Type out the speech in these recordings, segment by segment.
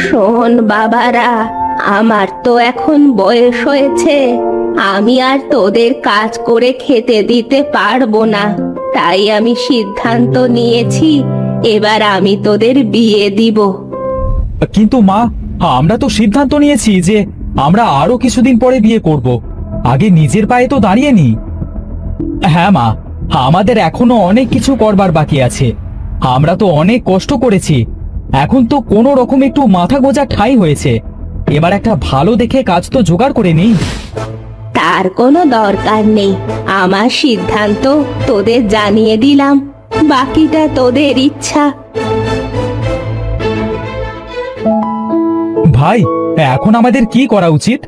শোন বাবারা, আমার তো এখন বয়স হয়েছে, আমি আর তোদের কাজ করে খেতে দিতে পারবো না। তাই আমি সিদ্ধান্ত নিয়েছি, এবার আমি তোদের বিয়ে দিব। কিন্তু মা, আমরা তো সিদ্ধান্ত নিয়েছি যে আমরা আরো কিছুদিন পরে বিয়ে করব। আগে নিজের পায়ে তো দাঁড়িয়ে নি। হ্যাঁ মা, আমাদের এখনো অনেক কিছু করবার বাকি আছে। আমরা তো অনেক কষ্ট করেছি, এখন তো কোনো রকম একটু মাথা গোঁজা ঠাঁই হয়েছে। এবার একটা ভালো দেখে কাজ তো জোগাড় করে নেই। তার কোনো দরকার নেই, আমার সিদ্ধান্ত তোদের জানিয়ে দিলাম, বাকিটা তোদের ইচ্ছা। ভাই, এখন আমাদের কি করা উচিত?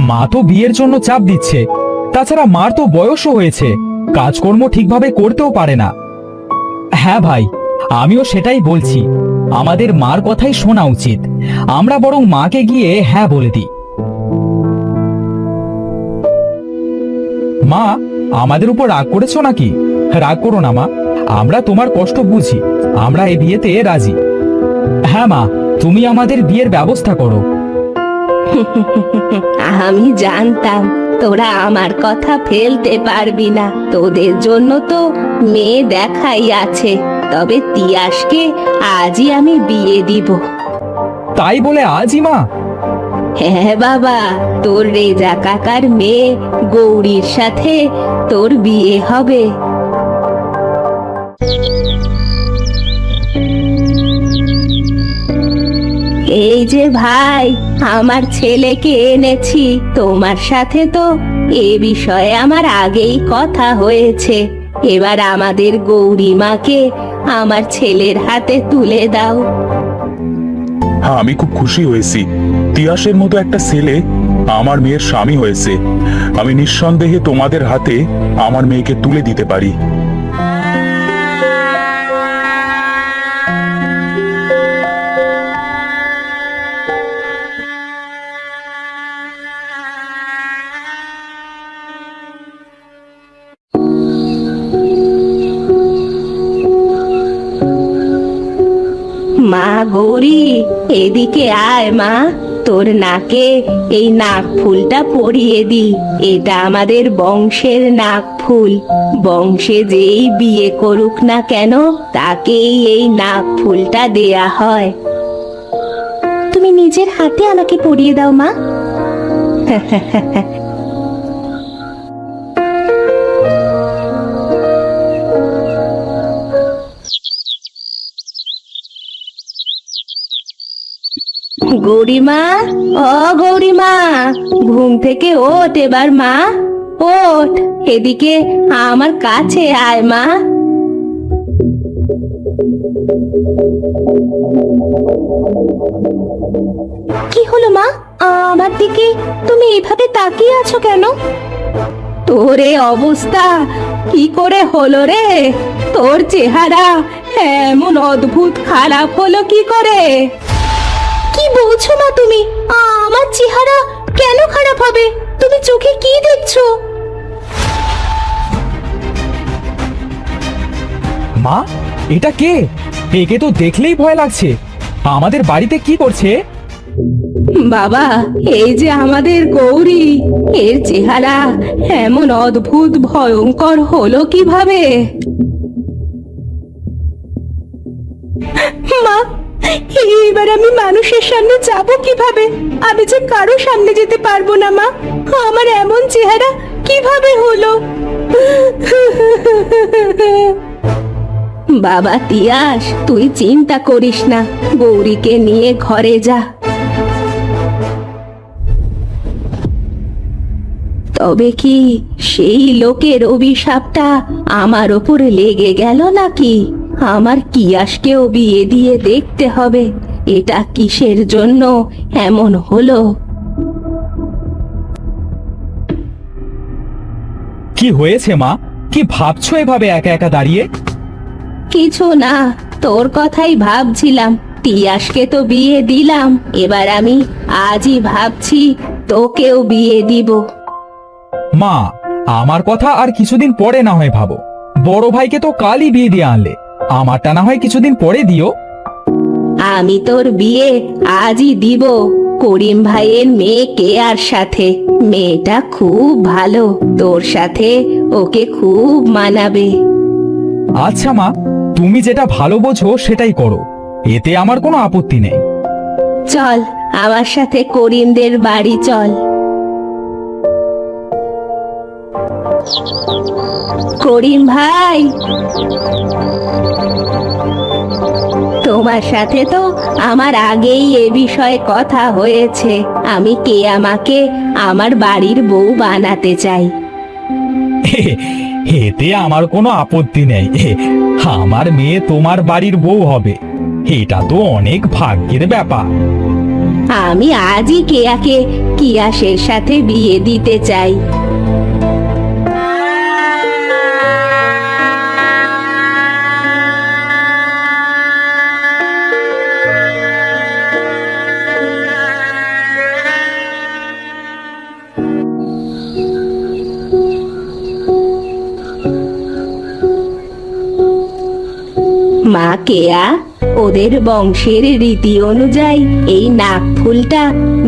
মা তো বিয়ের জন্য চাপ দিচ্ছে, তাছাড়া মার তো বয়সও হয়েছে, কাজকর্ম ঠিকভাবে করতেও পারে না। হ্যাঁ ভাই, আমিও সেটাই বলছি, আমাদের মার কথাই শোনা উচিত। আমরা বরং মাকে গিয়ে হ্যাঁ বলে দিই। মা, আমাদের উপর রাগ করেছো নাকি? রাগ করো না মা, আমরা তোমার কষ্ট বুঝি, আমরা এই বিয়েতে রাজি। হ্যাঁ মা, তুমি আমাদের বিয়ের ব্যবস্থা করো। আমি জানতাম তোরা আমার কথা ফেলতে পারবি না, তোদের জন্য তো মেয়ে দেখাই আছে। তবে তিয়াসকে আজই আমি বিয়ে দিব। তাই বলে আজই মা? হ্যাঁ বাবা, তোর রেজা কাকার মেয়ে গৌরীর সাথে তোর বিয়ে হবে। এই যে ভাই, আমার ছেলেকে এনেছি। তোমার সাথে তো এ বিষয়ে আমার আগেই কথা হয়েছে। এবার আমাদের গৌরীমাকে আমার ছেলের হাতে তুলে দাও। হ্যাঁ, আমি খুব খুশি হয়েছি। তিয়াসের মতো একটা ছেলে আমার মেয়ের স্বামী হয়েছে। আমি নিঃসন্দেহে তোমাদের হাতে আমার মেয়েকে তুলে দিতে পারি। মা গৌরী, এদিকে আয় মা, তোর নাকে এই নাক ফুলটা পরিয়ে দি। এটা আমাদের বংশের নাক ফুল। বংশে যেই বিয়ে করুক না কেন, তাকেই এই নাক ফুলটা দেয়া হয়। তুমি নিজের হাতে আমাকে পরিয়ে দাও মা। গৌরীমা, ও গৌরীমা, ঘুম থেকে ওঠ এবার মা, ওঠ, এদিকে আমার কাছে আয় মা। কি হলো মা, আমার দিকে তুমি এভাবে তাকিয়ে আছো কেন? তোর এ অবস্থা কি করে হলো রে? তোর চেহারা এমন অদ্ভুত খারাপ হলো কি করে? কি বলছো মা তুমি? আমার চেহারা কেন খারাপ হবে? তুমি চোখে কি দেখছো? মা, এটা কে? একে তো দেখলেই ভয় লাগছে। আমাদের বাড়িতে কি করছে? বাবা, এই যে আমাদের গৌরী, এর চেহারা এমন অদ্ভুত ভয়ঙ্কর হলো কিভাবে? মা, এবার আমি মানুষের সামনে যাব কিভাবে? আমি যে কারো সামনে যেতে পারবো না মা। আমার এমন চেহারা কিভাবে হলো? বাবা তিয়াস, তুই চিন্তা করিস না, গৌরীকে নিয়ে ঘরে যা। তবে কি সেই লোকের অভিশাপটা আমার ওপরে লেগে গেল নাকি? আমার কিয়াসকেও বিয়ে দিয়ে দেখতে হবে এটা কিসের জন্য এমন হলো। কি হয়েছে মা? কি ভাবছো এভাবে একা একা দাঁড়িয়ে? কিছু না, তোর কথাই ভাবছিলাম। তিয়াসকে তো বিয়ে দিলাম, এবার আমি আজই ভাবছি তোকেও বিয়ে দিব। মা, আমার কথা আর কিছুদিন পরে না হয় ভাবো। বড় ভাইকে তো কালই বিয়ে দিয়ে আনলে, আমারটা না হয় কিছুদিন পরে দিও। আমি তোর বিয়ে আজই দিব করিম ভাইয়ের মেয়ে কেয়ার সাথে। মেয়েটা খুব ভালো, তোর সাথে ওকে খুব মানাবে। আচ্ছা মা, তুমি যেটা ভালো বোঝো সেটাই করো, এতে আমার কোনো আপত্তি নেই। চল আমার সাথে করিমদের বাড়ি চল। করিম ভাই, তোমার সাথে তো আমার আগেই এ বিষয়ে কথা হয়েছে। আমি কেয়ামাকে আমার বাড়ির বউ বানাতে চাই। এতে আমার কোনো আপত্তি নেই। আমার মেয়ে তোমার বাড়ির বউ হবে, এটা তো অনেক ভাগ্যের ব্যাপার। আমি আজই কেয়াকে কিয়াসের সাথে বিয়ে দিতে চাই। মা কেয়া, ওদের বংশের রীতি অনুযায়ী এই নাক ফুলটা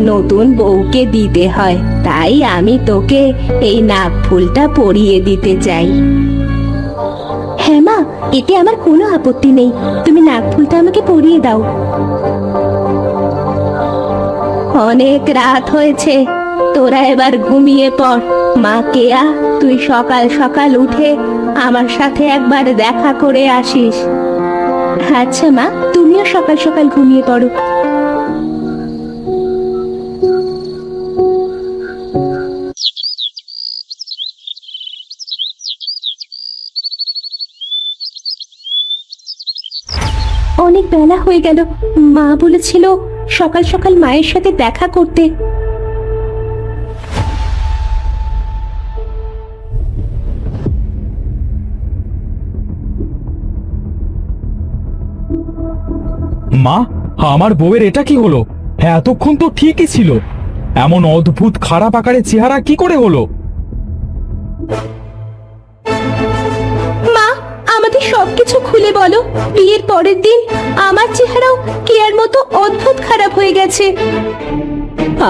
নতুন বউকে দিতে হয়, তাই আমি তোকে এই নাক ফুলটা পরিয়ে দিতে চাই। হ্যাঁ মা, এতে আমার কোনো আপত্তি নেই, তুমি নাক ফুলটা আমাকে পরিয়ে দাও। অনেক রাত হয়েছে, তোরা এবার ঘুমিয়ে পড়। মা কেয়া, তুই সকাল সকাল উঠে আমার সাথে একবার দেখা করে আসিস। আচ্ছা মা, তুমিও সকাল সকাল ঘুমিয়ে পড়ো। অনেক বেলা হয়ে গেল, মা বলেছিল সকাল সকাল মায়ের সাথে দেখা করতে। মা, আমার বউয়ের এটা কি হলো? এতক্ষণ তো ঠিকই ছিল, এমন অদ্ভুত খারাপ আকারের চেহারা কি করে হলো? মা, আমাদের সবকিছু খুলে বলো। বিয়ের পরের দিন আমার চেহারাও কেয়ার মতো অদ্ভুত খারাপ হয়ে গেছে।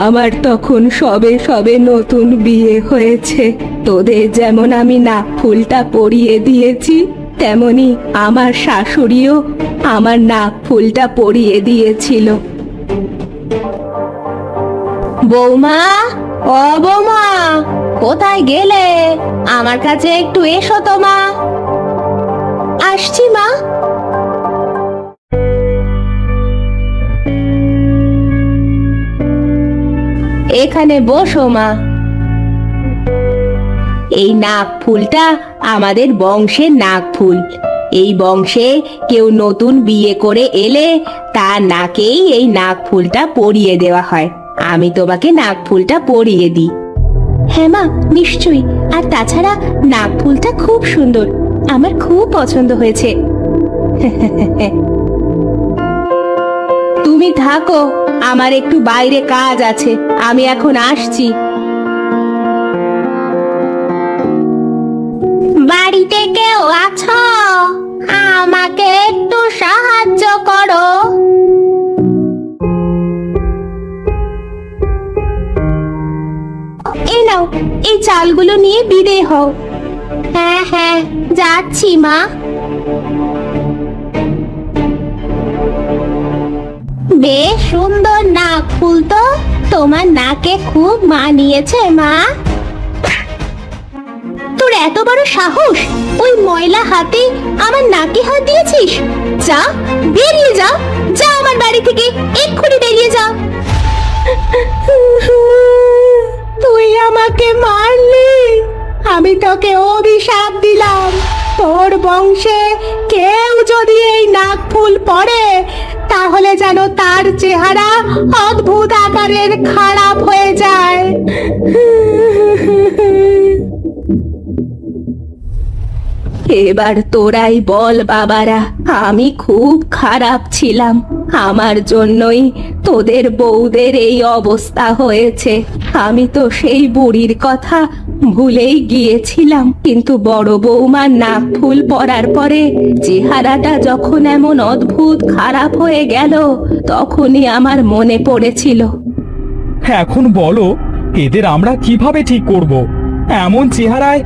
আমার তখন সবে সবে নতুন বিয়ে হয়েছে। তোদের যেমন আমি নাক ফুলটা পরিয়ে দিয়েছি, তেমনি আমার শাশুড়িও আমার নাক ফুলটা পরিয়ে দিয়েছিল। বৌমা, ও বৌমা, কোথায় গেলে? আমার কাছে একটু এসো তো মা। আসছি মা। এখানে বসো মা। এই নাক ফুলটা আমাদের বংশের নাক ফুল। এই বংশে কেউ নতুন বিয়ে করে এলে তার নাকেই এই নাক ফুলটা পরিয়ে দেওয়া হয়। আমি তোমাকে নাক ফুলটা পরিয়ে দিই। হ্যাঁ মা, নিশ্চয়ই। আর তাছাড়া নাক ফুলটা খুব সুন্দর, আমার খুব পছন্দ হয়েছে। তুমি থাকো, আমার একটু বাইরে কাজ আছে, আমি এখন আসছি। বাড়িতে কেউ আছো? আমাকে একটু সাহায্য করো। এই নাও, এই চালগুলো নিয়ে বিদে হও। হ্যাঁ হ্যাঁ, যাচ্ছি মা। বেশ সুন্দর নাক ফুল তো, তোমার নাকে খুব মানিয়েছে মা। তোর এত বড় সাহস, ওই ময়লা হাতে আমার নাকে হাত দিয়েছিস? যা, বেরিয়ে যা, যা আমার বাড়ি থেকে, এক্ষুনি বেরিয়ে যা। তুই আমাকে মারলি, আমি তোকে অভিশাপ দিলাম। তোর বংশে কেউ যদি এই নাক ফুল পরে, তাহলে যেন তার চেহারা অদ্ভুত আকারের খারাপ হয়ে যায়। এবার তোরাই বল বাবারা, আমি খুব খারাপ ছিলাম। আমার জন্যই তোদের বউদের এই অবস্থা হয়েছে। আমি তো সেই বুড়ির কথা ভুলেই গিয়েছিলাম, কিন্তু বড় বৌমার নাক ফুল পরার পরে চেহারাটা যখন এমন অদ্ভুত খারাপ হয়ে গেল, তখনই আমার মনে পড়েছিল। এখন বলো, এদের আমরা কিভাবে ঠিক করব? এমন চেহারায়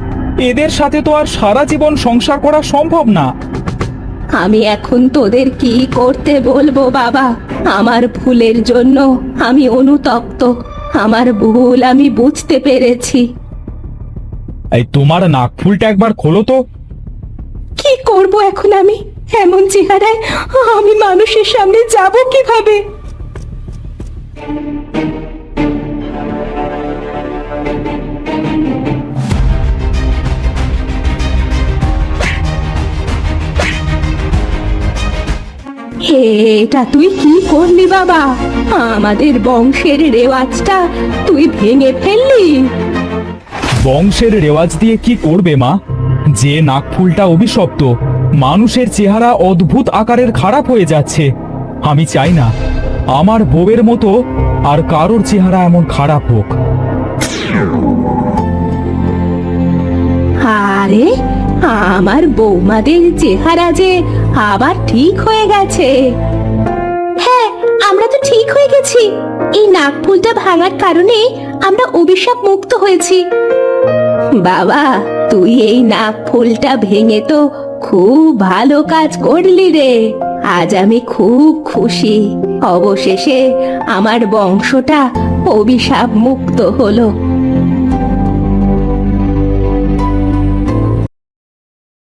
এদের সাথে তো আর সারা জীবন সংসার করা সম্ভব না। আমি এখন তোদের কি করতে বলবো বাবা? আমার ভুলের জন্য আমি অনুতপ্ত। আমার ভুল আমি বুঝতে পেরেছি। এই তোমার নাক ফুলটা একবার খোলো তো। কি করব এখন আমি? এমন চেহারায় আমি মানুষের সামনে যাব কিভাবে? এটা তুই কি করলি বাবা? আমাদের বংশের রেওয়াজটা তুই ভেঙে ফেললি। বংশের রেওয়াজ দিয়ে কি করবে মা? যে নাক ফুলটা অভিশপ্ত, মানুষের চেহারা অদ্ভুত আকারের খারাপ হয়ে যাচ্ছে। আমি চাই না আমার বউয়ের মতো আর কারোর চেহারা এমন খারাপ হোক। আরে, আমার বৌমাদের চেহারা যে আবার ঠিক হয়ে গেছে। হ্যাঁ, আমরা তো ঠিক হয়ে গেছি। এই নাক ফুলটা ভাঙার কারণে আমরা অভিশাপ মুক্ত হয়েছি। বাবা, তুই এই নাক ফুলটা ভেঙে তো খুব ভালো কাজ করলি রে। আজ আমি খুব খুশি। অবশেষে আমার বংশটা অভিশাপ মুক্ত হলো।